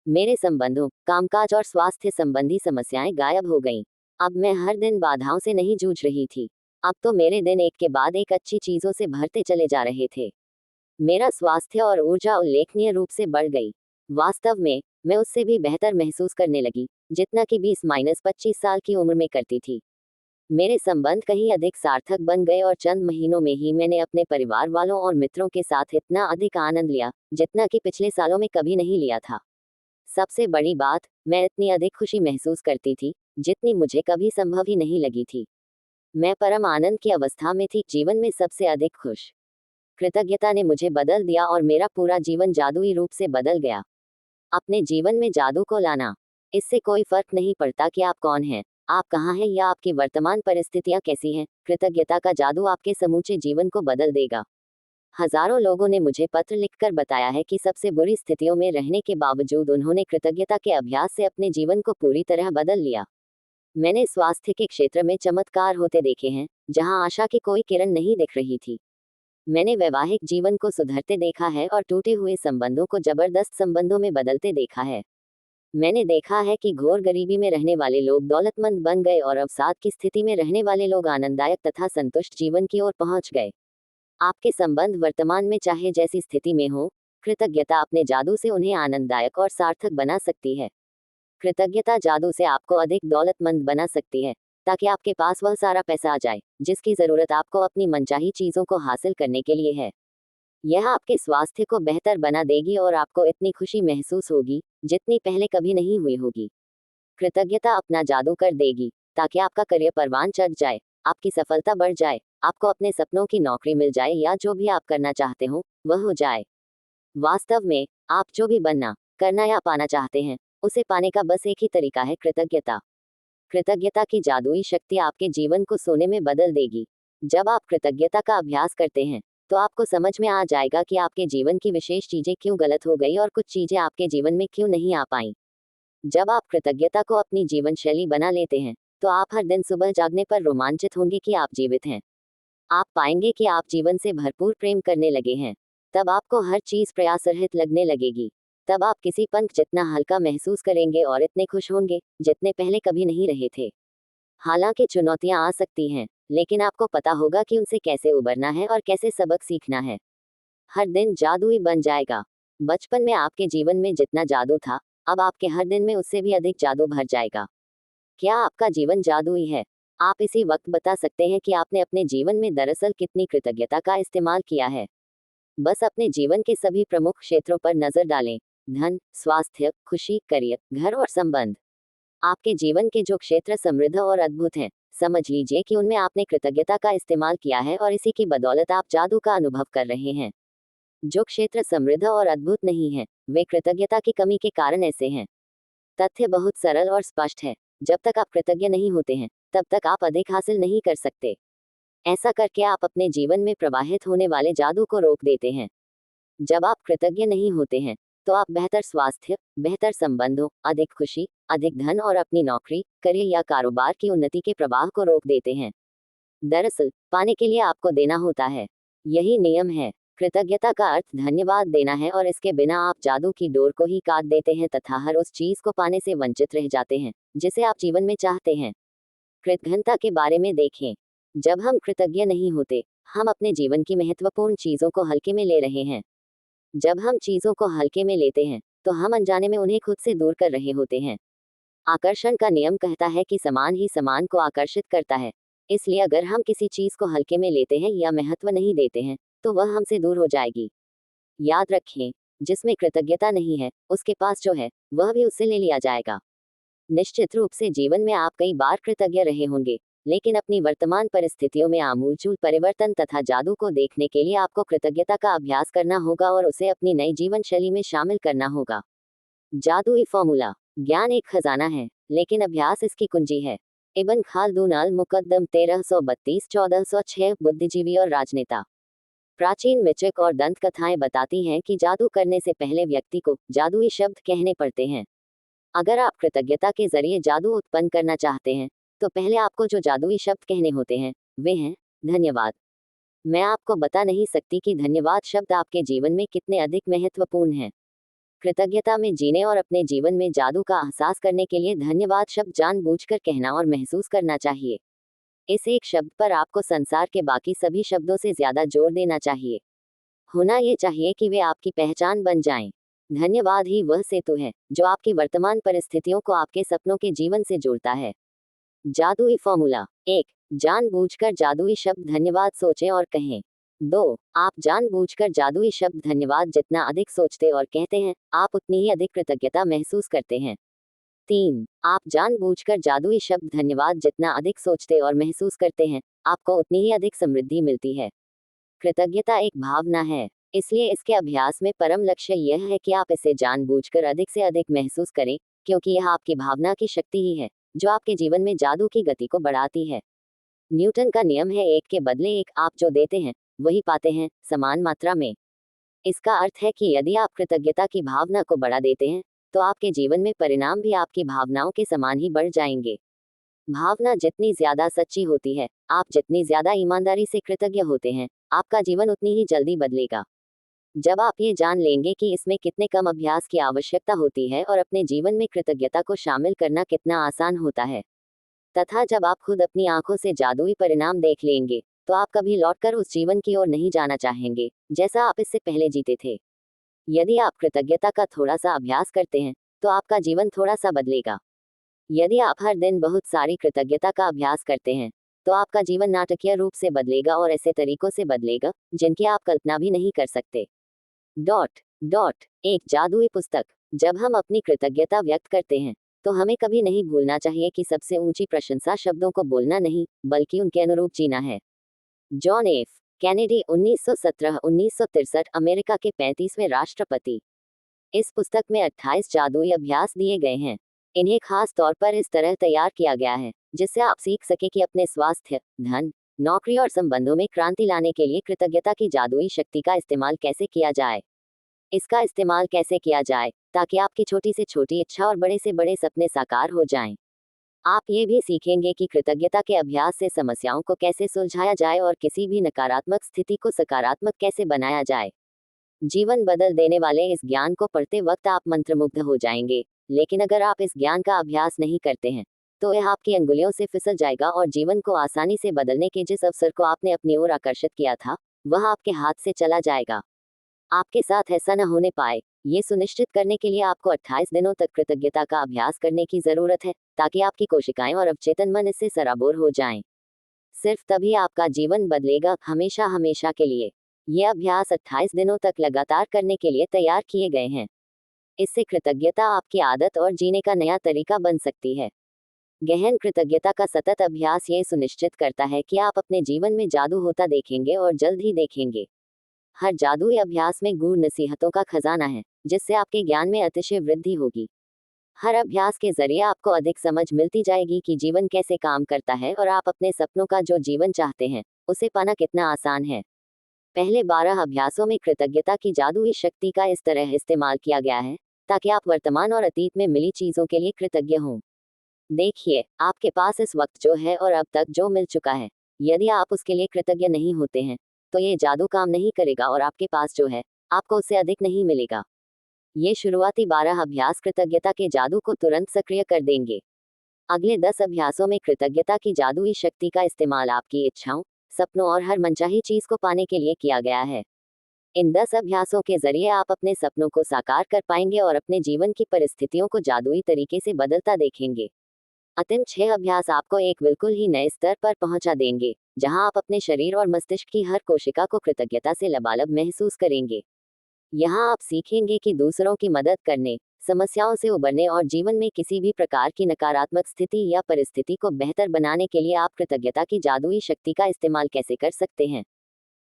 मेरे संबंधों, कामकाज और स्वास्थ्य संबंधी समस्याएं गायब हो गईं। अब मैं हर दिन बाधाओं से नहीं जूझ रही थी। अब तो मेरे दिन एक के बाद एक अच्छी चीजों से भरते चले जा रहे थे। मेरा स्वास्थ्य और ऊर्जा उल्लेखनीय रूप से बढ़ गई। वास्तव में मैं उससे भी बेहतर महसूस करने लगी जितना कि 20-25 साल की उम्र में करती थी। मेरे संबंध कहीं अधिक सार्थक बन गए और चंद महीनों में ही मैंने अपने परिवार वालों और मित्रों के साथ इतना अधिक आनंद लिया जितना कि पिछले सालों में कभी नहीं लिया था। सबसे बड़ी बात, मैं इतनी अधिक खुशी महसूस करती थी जितनी मुझे कभी संभव ही नहीं लगी थी। मैं परम आनंद की अवस्था में थी, जीवन में सबसे अधिक खुश। कृतज्ञता ने मुझे बदल दिया और मेरा पूरा जीवन जादुई रूप से बदल गया। अपने जीवन में जादू को लाना। इससे कोई फर्क नहीं पड़ता कि आप कौन हैं, आप कहाँ हैं या आपकी वर्तमान परिस्थितियाँ कैसी हैं, कृतज्ञता का जादू आपके समूचे जीवन को बदल देगा। हजारों लोगों ने मुझे पत्र लिखकर बताया है कि सबसे बुरी स्थितियों में रहने के बावजूद उन्होंने कृतज्ञता के अभ्यास से अपने जीवन को पूरी तरह बदल लिया। मैंने स्वास्थ्य के क्षेत्र में चमत्कार होते देखे हैं, जहां आशा की कोई किरण नहीं दिख रही थी। मैंने वैवाहिक जीवन को सुधरते देखा है और टूटे हुए संबंधों को जबरदस्त संबंधों में बदलते देखा है। मैंने देखा है कि घोर गरीबी में रहने वाले लोग दौलतमंद बन गए और अवसाद की स्थिति में रहने वाले लोग आनंददायक तथा संतुष्ट जीवन की ओर पहुंच गए। आपके संबंध वर्तमान में चाहे जैसी स्थिति में हो, कृतज्ञता अपने जादू से उन्हें आनंददायक और सार्थक बना सकती है। कृतज्ञता जादू से आपको अधिक दौलतमंद बना सकती है, ताकि आपके पास वह सारा पैसा आ जाए जिसकी जरूरत आपको अपनी मनचाही चीजों को हासिल करने के लिए है। यह आपके स्वास्थ्य को बेहतर बना देगी और आपको इतनी खुशी महसूस होगी जितनी पहले कभी नहीं हुई होगी। कृतज्ञता अपना जादू कर देगी ताकि आपका करियर परवान चढ़ जाए, आपकी सफलता बढ़ जाए, आपको अपने सपनों की नौकरी मिल जाए या जो भी आप करना चाहते हो वह हो जाए। वास्तव में, आप जो भी बनना, करना या पाना चाहते हैं, उसे पाने का बस एक ही तरीका है, कृतज्ञता। कृतज्ञता की जादुई शक्ति आपके जीवन को सोने में बदल देगी। जब आप कृतज्ञता का अभ्यास करते हैं, तो आपको समझ में आ जाएगा कि आपके जीवन की विशेष चीजें क्यों गलत हो गई और कुछ चीजें आपके जीवन में क्यों नहीं आ पाई। जब आप कृतज्ञता को अपनी जीवन शैली बना लेते हैं, तो आप हर दिन सुबह जागने पर रोमांचित होंगे कि आप जीवित हैं। आप पाएंगे कि आप जीवन से भरपूर प्रेम करने लगे हैं। तब आपको हर चीज प्रयासरहित लगने लगेगी। तब आप किसी पंख जितना हल्का महसूस करेंगे और इतने खुश होंगे जितने पहले कभी नहीं रहे थे। हालांकि चुनौतियां आ सकती हैं, लेकिन आपको पता होगा कि उनसे कैसे उबरना है और कैसे सबक सीखना है। हर दिन जादुई बन जाएगा। बचपन में आपके जीवन में जितना जादू था, अब आपके हर दिन में उससे भी अधिक जादू भर जाएगा। क्या आपका जीवन जादुई है? आप इसी वक्त बता सकते हैं कि आपने अपने जीवन में दरअसल कितनी कृतज्ञता का इस्तेमाल किया है। बस अपने जीवन के सभी प्रमुख क्षेत्रों पर नजर डालें। धन, स्वास्थ्य, खुशी, करियर, घर और संबंध। आपके जीवन के जो क्षेत्र समृद्ध और अद्भुत हैं, समझ लीजिए कि उनमें आपने कृतज्ञता का इस्तेमाल किया है और इसी की बदौलत आप जादू का अनुभव कर रहे हैं। जो क्षेत्र समृद्ध और अद्भुत नहीं है, वे कृतज्ञता की कमी के कारण ऐसे हैं। तथ्य बहुत सरल और स्पष्ट है। जब तक आप कृतज्ञ नहीं होते हैं, तब तक आप अधिक हासिल नहीं कर सकते। ऐसा करके आप अपने जीवन में प्रवाहित होने वाले जादू को रोक देते हैं। जब आप कृतज्ञ नहीं होते हैं, तो आप बेहतर स्वास्थ्य, बेहतर संबंधों, अधिक खुशी, अधिक धन और अपनी नौकरी, करियर या कारोबार की उन्नति के प्रवाह को रोक देते हैं। दरअसल, पाने के लिए आपको देना होता है। यही नियम है। कृतज्ञता का अर्थ धन्यवाद देना है और इसके बिना आप जादू की डोर को ही काट देते हैं तथा हर उस चीज को पाने से वंचित रह जाते हैं जिसे आप जीवन में चाहते हैं। कृतज्ञता के बारे में देखें। जब हम कृतज्ञ नहीं होते, हम अपने जीवन की महत्वपूर्ण चीजों को हल्के में ले रहे हैं। जब हम चीजों को हल्के में लेते हैं, तो हम अनजाने में उन्हें खुद से दूर कर रहे होते हैं। आकर्षण का नियम कहता है कि समान ही समान को आकर्षित करता है। इसलिए अगर हम किसी चीज को हल्के में लेते हैं या महत्व नहीं देते हैं, तो वह हमसे दूर हो जाएगी। याद रखें, जिसमें कृतज्ञता नहीं है, उसके पास जो है, वह भी उससे ले लिया जाएगा। निश्चित रूप से जीवन में आप कई बार कृतज्ञ रहे होंगे, लेकिन अपनी वर्तमान परिस्थितियों में आमूलचूल परिवर्तन तथा जादू को देखने के लिए आपको कृतज्ञता का अभ्यास करना होगा और उसे अपनी नई जीवन शैली में शामिल करना होगा। जादुई फॉर्मूला। ज्ञान एक खजाना है, लेकिन अभ्यास इसकी कुंजी है। इब्न खालदून अल मुकद्दम 1332-1406 बुद्धिजीवी और राजनेता। प्राचीन मिचक और दंत कथाएं बताती हैं कि जादू करने से पहले व्यक्ति को जादुई शब्द कहने पड़ते हैं। अगर आप कृतज्ञता के जरिए जादू उत्पन्न करना चाहते हैं, तो पहले आपको जो जादुई शब्द कहने होते हैं, वे हैं धन्यवाद। मैं आपको बता नहीं सकती कि धन्यवाद शब्द आपके जीवन में कितने अधिक महत्वपूर्ण हैं। कृतज्ञता में जीने और अपने जीवन में जादू का एहसास करने के लिए धन्यवाद शब्द जानबूझकर कहना और महसूस करना चाहिए। इस एक शब्द पर आपको संसार के बाकी सभी शब्दों से ज्यादा जोर देना चाहिए। होना ये चाहिए कि वे आपकी पहचान बन जाएं। धन्यवाद ही वह सेतु है जो आपकी वर्तमान परिस्थितियों को आपके सपनों के जीवन से जोड़ता है। जादुई फॉर्मूला। 1. जानबूझकर जादुई शब्द धन्यवाद सोचें और कहें। 2. आप जानबूझकर जादुई शब्द धन्यवाद जितना अधिक सोचते और कहते हैं, आप उतनी ही अधिक कृतज्ञता महसूस करते हैं। 3. आप जानबूझकर जादुई शब्द धन्यवाद जितना अधिक सोचते और महसूस करते हैं, आपको उतनी ही अधिक समृद्धि मिलती है। कृतज्ञता एक भावना है, इसलिए इसके अभ्यास में परम लक्ष्य यह है कि आप इसे जानबूझकर अधिक से अधिक महसूस करें, क्योंकि यह आपकी भावना की शक्ति ही है जो आपके जीवन में जादू की गति को बढ़ाती है। न्यूटन का नियम है, एक के बदले एक, आप जो देते हैं वही पाते हैं, समान मात्रा में। इसका अर्थ है कि यदि आप कृतज्ञता की भावना को बढ़ा देते हैं, तो आपके जीवन में परिणाम भी आपकी भावनाओं के समान ही बढ़ जाएंगे। भावना जितनी ज्यादा सच्ची होती है, आप जितनी ज्यादा ईमानदारी से कृतज्ञ होते हैं, आपका जीवन उतनी ही जल्दी बदलेगा। जब आप ये जान लेंगे कि इसमें कितने कम अभ्यास की आवश्यकता होती है और अपने जीवन में कृतज्ञता को शामिल करना कितना आसान होता है, तथा जब आप खुद अपनी आंखों से जादुई परिणाम देख लेंगे, तो आप कभी लौटकर उस जीवन की ओर नहीं जाना चाहेंगे जैसा आप इससे पहले जीते थे। यदि आप कृतज्ञता का थोड़ा सा अभ्यास करते हैं, तो आपका जीवन थोड़ा सा बदलेगा। यदि आप हर दिन बहुत सारी कृतज्ञता का अभ्यास करते हैं, तो आपका जीवन नाटकीय रूप से बदलेगा और ऐसे तरीकों से बदलेगा जिनकी आप कल्पना भी नहीं कर सकते। डॉट डॉट एक जादुई पुस्तक। जब हम अपनी कृतज्ञता व्यक्त करते हैं, तो हमें कभी नहीं भूलना चाहिए कि सबसे ऊंची प्रशंसा शब्दों को बोलना नहीं, बल्कि उनके अनुरूप जीना है। जॉन एफ कैनेडी 1917-1963 अमेरिका के 35वें राष्ट्रपति। इस पुस्तक में 28 जादुई अभ्यास दिए गए हैं। इन्हें खास तौर पर इस तरह तैयार किया गया है जिससे आप सीख सके कि अपने स्वास्थ्य, धन, नौकरी और संबंधों में क्रांति लाने के लिए कृतज्ञता की जादुई शक्ति का इस्तेमाल कैसे किया जाए। इसका इस्तेमाल कैसे किया जाए ताकि आपकी छोटी से छोटी इच्छा और बड़े से बड़े सपने साकार हो जाएं। आप ये भी सीखेंगे कि कृतज्ञता के अभ्यास से समस्याओं को कैसे सुलझाया जाए और किसी भी नकारात्मक स्थिति को सकारात्मक कैसे बनाया जाए। जीवन बदल देने वाले इस ज्ञान को पढ़ते वक्त आप मंत्रमुग्ध हो जाएंगे, लेकिन अगर आप इस ज्ञान का अभ्यास नहीं करते हैं, तो यह आपकी अंगुलियों से फिसल जाएगा और जीवन को आसानी से बदलने के जिस अवसर को आपने अपनी ओर आकर्षित किया था, वह आपके हाथ से चला जाएगा। आपके साथ ऐसा न होने पाए, ये सुनिश्चित करने के लिए आपको 28 दिनों तक कृतज्ञता का अभ्यास करने की जरूरत है, ताकि आपकी कोशिकाएं और अवचेतन मन इससे सराबोर हो जाएं। सिर्फ तभी आपका जीवन बदलेगा, हमेशा हमेशा के लिए। ये अभ्यास 28 दिनों तक लगातार करने के लिए तैयार किए गए हैं। इससे कृतज्ञता आपकी आदत और जीने का नया तरीका बन सकती है। गहन कृतज्ञता का सतत अभ्यास ये सुनिश्चित करता है कि आप अपने जीवन में जादू होता देखेंगे और जल्द ही देखेंगे। हर जादुई अभ्यास में गूढ़ नसीहतों का खजाना है, जिससे आपके ज्ञान में अतिशय वृद्धि होगी। हर अभ्यास के जरिए आपको अधिक समझ मिलती जाएगी कि जीवन कैसे काम करता है और आप अपने सपनों का जो जीवन चाहते हैं, उसे पाना कितना आसान है। पहले 12 अभ्यासों में कृतज्ञता की जादुई शक्ति का इस तरह इस्तेमाल किया गया है ताकि आप वर्तमान और अतीत में मिली चीजों के लिए कृतज्ञ हों। देखिए, आपके पास इस वक्त जो है और अब तक जो मिल चुका है, यदि आप उसके लिए कृतज्ञ नहीं होते हैं, तो ये जादू काम नहीं करेगा और आपके पास जो है, आपको उससे अधिक नहीं मिलेगा। ये शुरुआती 12 अभ्यास कृतज्ञता के जादू को तुरंत सक्रिय कर देंगे। अगले 10 अभ्यासों में कृतज्ञता की जादुई शक्ति का इस्तेमाल आपकी इच्छाओं, सपनों और हर मनचाही चीज को पाने के लिए किया गया है। इन 10 अभ्यासों के जरिए आप अपने सपनों को साकार कर पाएंगे और अपने जीवन की परिस्थितियों को जादुई तरीके से बदलता देखेंगे। अंतिम 6 अभ्यास आपको एक बिल्कुल ही नए स्तर पर पहुंचा देंगे, जहां आप अपने शरीर और मस्तिष्क की हर कोशिका को कृतज्ञता से लबालब महसूस करेंगे। यहाँ आप सीखेंगे कि दूसरों की मदद करने, समस्याओं से उबरने और जीवन में किसी भी प्रकार की नकारात्मक स्थिति या परिस्थिति को बेहतर बनाने के लिए आप कृतज्ञता की जादुई शक्ति का इस्तेमाल कैसे कर सकते हैं।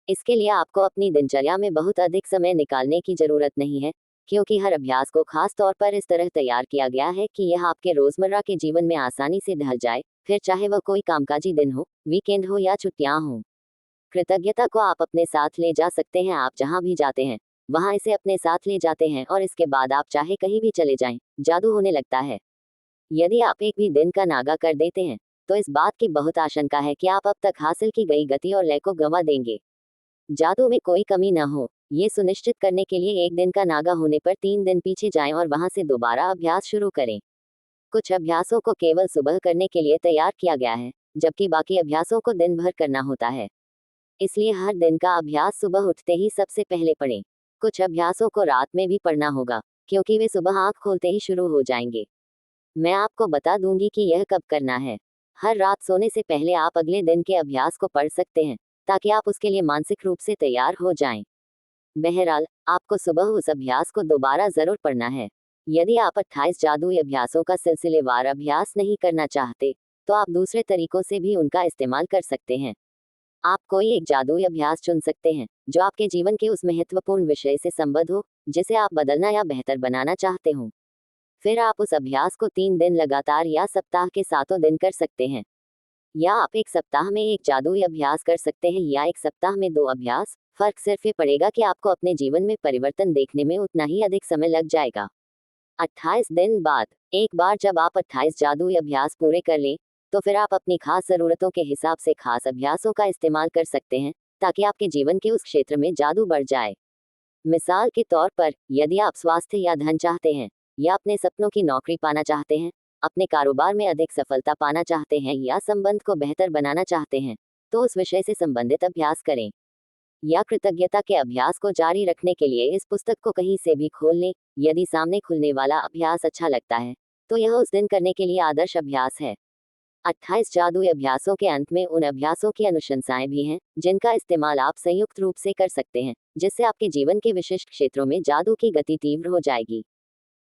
इसके लिए आपको अपनी दिनचर्या में बहुत अधिक समय निकालने की जरूरत नहीं है, क्योंकि हर अभ्यास को खास तौर पर इस तरह तैयार किया गया है कि यह आपके रोजमर्रा के जीवन में आसानी से ढल जाए, फिर चाहे वह कोई कामकाजी दिन हो, वीकेंड हो या छुट्टियां हों। कृतज्ञता को आप अपने साथ ले जा सकते हैं। आप जहां भी जाते हैं, वहां इसे अपने साथ ले जाते हैं और इसके बाद आप चाहे कहीं भी चले जाएं, जादू होने लगता है। यदि आप एक भी दिन का नागा कर देते हैं, तो इस बात की बहुत आशंका है कि आप अब तक हासिल की गई गति और लय को गंवा देंगे। जादू में कोई कमी न हो, ये सुनिश्चित करने के लिए एक दिन का नागा होने पर 3 दिन पीछे जाएं और वहां से दोबारा अभ्यास शुरू करें। कुछ अभ्यासों को केवल सुबह करने के लिए तैयार किया गया है, जबकि बाकी अभ्यासों को दिन भर करना होता है। इसलिए हर दिन का अभ्यास सुबह उठते ही सबसे पहले पढ़ें। कुछ अभ्यासों को रात में भी पढ़ना होगा, क्योंकि वे सुबह आंख खोलते ही शुरू हो जाएंगे। मैं आपको बता दूंगी कि यह कब करना है। हर रात सोने से पहले आप अगले दिन के अभ्यास को पढ़ सकते हैं, ताकि आप उसके लिए मानसिक रूप से तैयार हो जाएं। बहरहाल, आपको सुबह उस अभ्यास को दोबारा जरूर पढ़ना है। यदि आप 28 जादुई अभ्यासों का सिलसिलेवार अभ्यास नहीं करना चाहते, तो आप दूसरे तरीकों से भी उनका इस्तेमाल कर सकते हैं। आप कोई एक जादुई अभ्यास चुन सकते हैं जो आपके जीवन के उस महत्वपूर्ण विषय से संबद्ध हो जिसे आप बदलना या बेहतर बनाना चाहते हो। फिर आप उस अभ्यास को 3 दिन लगातार या सप्ताह के सातों दिन कर सकते हैं। या आप एक सप्ताह में एक जादुई अभ्यास कर सकते हैं या एक सप्ताह में 2 अभ्यास। फर्क सिर्फ ये पड़ेगा कि आपको अपने जीवन में परिवर्तन देखने में उतना ही अधिक समय लग जाएगा। 28 दिन बाद, एक बार जब आप 28 जादुई अभ्यास पूरे कर लें, तो फिर आप अपनी खास ज़रूरतों के हिसाब से खास अभ्यासों का इस्तेमाल कर सकते हैं, ताकि आपके जीवन के उस क्षेत्र में जादू बढ़ जाए। मिसाल के तौर पर, यदि आप स्वास्थ्य या धन चाहते हैं, या अपने सपनों की नौकरी पाना चाहते हैं, अपने कारोबार में अधिक सफलता पाना चाहते हैं या संबंध को बेहतर बनाना चाहते हैं, तो उस विषय से संबंधित अभ्यास करें। या कृतज्ञता के अभ्यास को जारी रखने के लिए इस पुस्तक को कहीं से भी खोल लें। यदि सामने खुलने वाला अभ्यास अच्छा लगता है, तो यह उस दिन करने के लिए आदर्श अभ्यास है। 28 जादुई अभ्यासों के अंत में उन अभ्यासों की अनुशंसाएं भी हैं, जिनका इस्तेमाल आप संयुक्त रूप से कर सकते हैं, जिससे आपके जीवन के विशिष्ट क्षेत्रों में जादू की गति तीव्र हो जाएगी।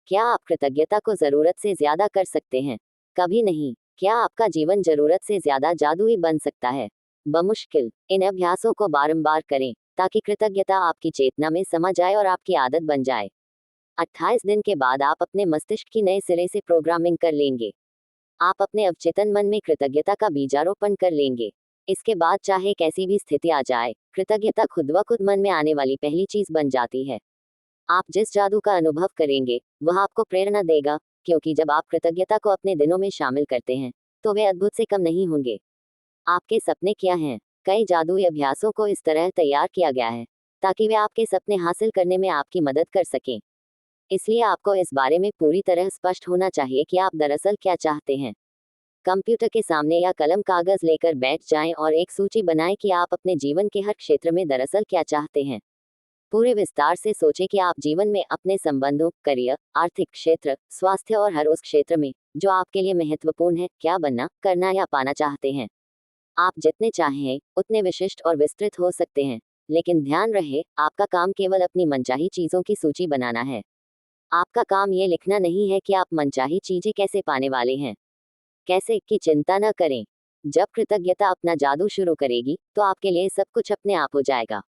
क्या आप कृतज्ञता को जरूरत से ज्यादा कर सकते हैं? कभी नहीं। क्या आपका जीवन जरूरत से ज्यादा जादुई बन सकता है? बमुश्किल। इन अभ्यासों को बारंबार करें, ताकि कृतज्ञता आपकी चेतना में समा जाए और आपकी आदत बन जाए। 28 दिन के बाद आप अपने मस्तिष्क की नए सिरे से प्रोग्रामिंग कर लेंगे। आप अपने अवचेतन मन में कृतज्ञता का बीजारोपण कर लेंगे। इसके बाद चाहे कैसी भी स्थिति आ जाए, कृतज्ञता खुद ब खुद मन में आने वाली पहली चीज बन जाती है। आप जिस जादू का अनुभव करेंगे, वह आपको प्रेरणा देगा, क्योंकि जब आप कृतज्ञता को अपने दिनों में शामिल करते हैं, तो वे अद्भुत से कम नहीं होंगे। आपके सपने क्या हैं? कई जादुई अभ्यासों को इस तरह तैयार किया गया है, ताकि वे आपके सपने हासिल करने में आपकी मदद कर सकें। इसलिए आपको इस बारे में पूरी तरह स्पष्ट होना चाहिए कि आप दरअसल क्या चाहते हैं। कंप्यूटर के सामने या कलम कागज लेकर बैठ जाएं और एक सूची बनाएं कि आप अपने जीवन के हर क्षेत्र में दरअसल क्या चाहते हैं। पूरे विस्तार से सोचें कि आप जीवन में अपने संबंधों, करियर, आर्थिक क्षेत्र, स्वास्थ्य और हर उस क्षेत्र में जो आपके लिए महत्वपूर्ण है, क्या बनना, करना या पाना चाहते हैं। आप जितने चाहें उतने विशिष्ट और विस्तृत हो सकते हैं, लेकिन ध्यान रहे, आपका काम केवल अपनी मनचाही चीजों की सूची बनाना है। आपका काम ये लिखना नहीं है कि आप मनचाही चीजें कैसे पाने वाले हैं। कैसे की चिंता न करें। जब कृतज्ञता अपना जादू शुरू करेगी, तो आपके लिए सब कुछ अपने आप हो जाएगा।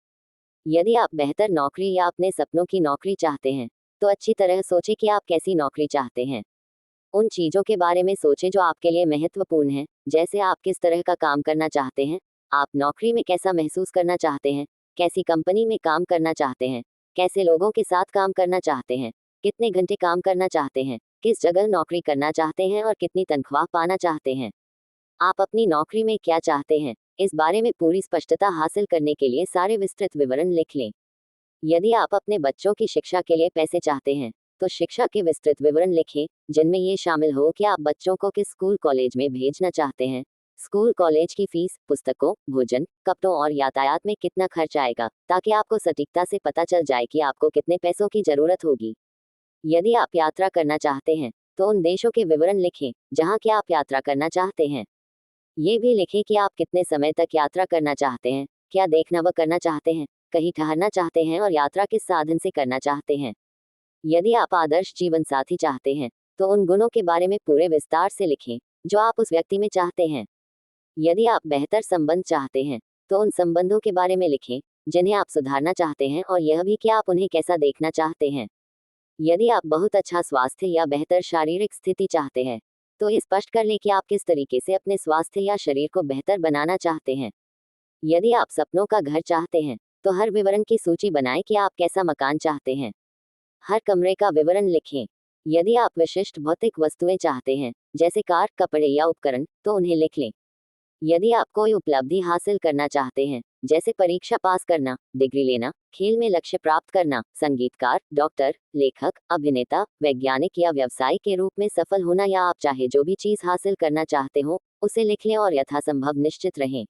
यदि आप बेहतर नौकरी या अपने सपनों की नौकरी चाहते हैं, तो अच्छी तरह सोचें कि आप कैसी नौकरी चाहते हैं। उन चीजों के बारे में सोचें जो आपके लिए महत्वपूर्ण हैं, जैसे आप किस तरह का काम करना चाहते हैं, आप नौकरी में कैसा महसूस करना चाहते हैं, कैसी कंपनी में काम करना चाहते हैं, कैसे लोगों के साथ काम करना चाहते हैं, कितने घंटे काम करना चाहते हैं, किस जगह नौकरी करना चाहते हैं और कितनी तनख्वाह पाना चाहते हैं। आप अपनी नौकरी में क्या चाहते हैं, इस बारे में पूरी स्पष्टता हासिल करने के लिए सारे विस्तृत विवरण लिख लें। यदि आप अपने बच्चों की शिक्षा के लिए पैसे चाहते हैं, तो शिक्षा के विस्तृत विवरण लिखें, जिनमें ये शामिल हो कि आप बच्चों को किस स्कूल कॉलेज में भेजना चाहते हैं, स्कूल कॉलेज की फीस, पुस्तकों, भोजन, कपड़ों और यातायात में कितना खर्च आएगा, ताकि आपको सटीकता से पता चल जाए कि आपको कितने पैसों की जरूरत होगी। यदि आप यात्रा करना चाहते हैं, तो उन देशों के विवरण लिखें जहां कि आप यात्रा करना चाहते हैं। ये भी लिखें कि आप कितने समय तक यात्रा करना चाहते हैं, क्या देखना व करना चाहते हैं, कहीं ठहरना चाहते हैं और यात्रा किस साधन से करना चाहते हैं। यदि आप आदर्श जीवन साथी चाहते हैं, तो उन गुणों के बारे में पूरे विस्तार से लिखें जो आप उस व्यक्ति में चाहते हैं। यदि आप बेहतर संबंध चाहते हैं, तो उन संबंधों के बारे में लिखें जिन्हें आप सुधारना चाहते हैं और यह भी कि आप उन्हें कैसा देखना चाहते हैं। यदि आप बहुत अच्छा स्वास्थ्य या बेहतर शारीरिक स्थिति चाहते हैं, तो ये स्पष्ट कर लें कि आप किस तरीके से अपने स्वास्थ्य या शरीर को बेहतर बनाना चाहते हैं। यदि आप सपनों का घर चाहते हैं, तो हर विवरण की सूची बनाएं कि आप कैसा मकान चाहते हैं। हर कमरे का विवरण लिखें। यदि आप विशिष्ट भौतिक वस्तुएं चाहते हैं, जैसे कार, कपड़े या उपकरण, तो उन्हें लिख लें। यदि आप कोई उपलब्धि हासिल करना चाहते हैं, जैसे परीक्षा पास करना, डिग्री लेना, खेल में लक्ष्य प्राप्त करना, संगीतकार, डॉक्टर, लेखक, अभिनेता, वैज्ञानिक या व्यवसायी के रूप में सफल होना, या आप चाहे जो भी चीज हासिल करना चाहते हो, उसे लिख लें और यथासंभव निश्चित रहें।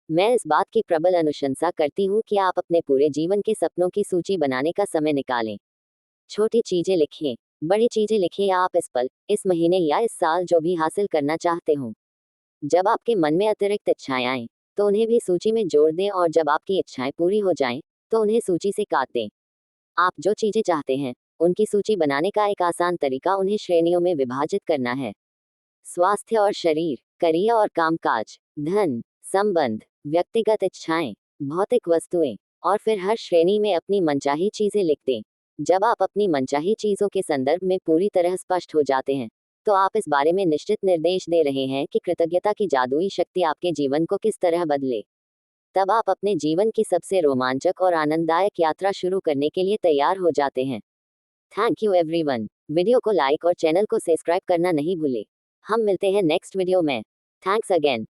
मैं इस बात की प्रबल अनुशंसा करती हूँ कि आप अपने पूरे जीवन के सपनों की सूची बनाने का समय निकालें। छोटी चीजें लिखें, बड़ी चीजें लिखें, या आप इस पल, इस महीने या इस साल जो भी हासिल करना चाहते हो। जब आपके मन में अतिरिक्त इच्छाएं आएं, तो उन्हें भी सूची में जोड़ दें और जब आपकी इच्छाएं पूरी हो जाएं, तो उन्हें सूची से काट दें। आप जो चीजें चाहते हैं, उनकी सूची बनाने का एक आसान तरीका उन्हें श्रेणियों में विभाजित करना है। स्वास्थ्य और शरीर, करियर और कामकाज, धन, संबंध, व्यक्तिगत इच्छाएं, भौतिक वस्तुएं, और फिर हर श्रेणी में अपनी मनचाही चीजें लिख दें। जब आप अपनी मनचाही चीजों के संदर्भ में पूरी तरह स्पष्ट हो जाते हैं, तो आप इस बारे में निश्चित निर्देश दे रहे हैं कि कृतज्ञता की जादुई शक्ति आपके जीवन को किस तरह बदले। तब आप अपने जीवन की सबसे रोमांचक और आनंददायक यात्रा शुरू करने के लिए तैयार हो जाते हैं। Thank you everyone. वीडियो को लाइक और चैनल को सब्सक्राइब करना नहीं भूलें। हम मिलते हैं नेक्स्ट वीडियो में। Thanks again.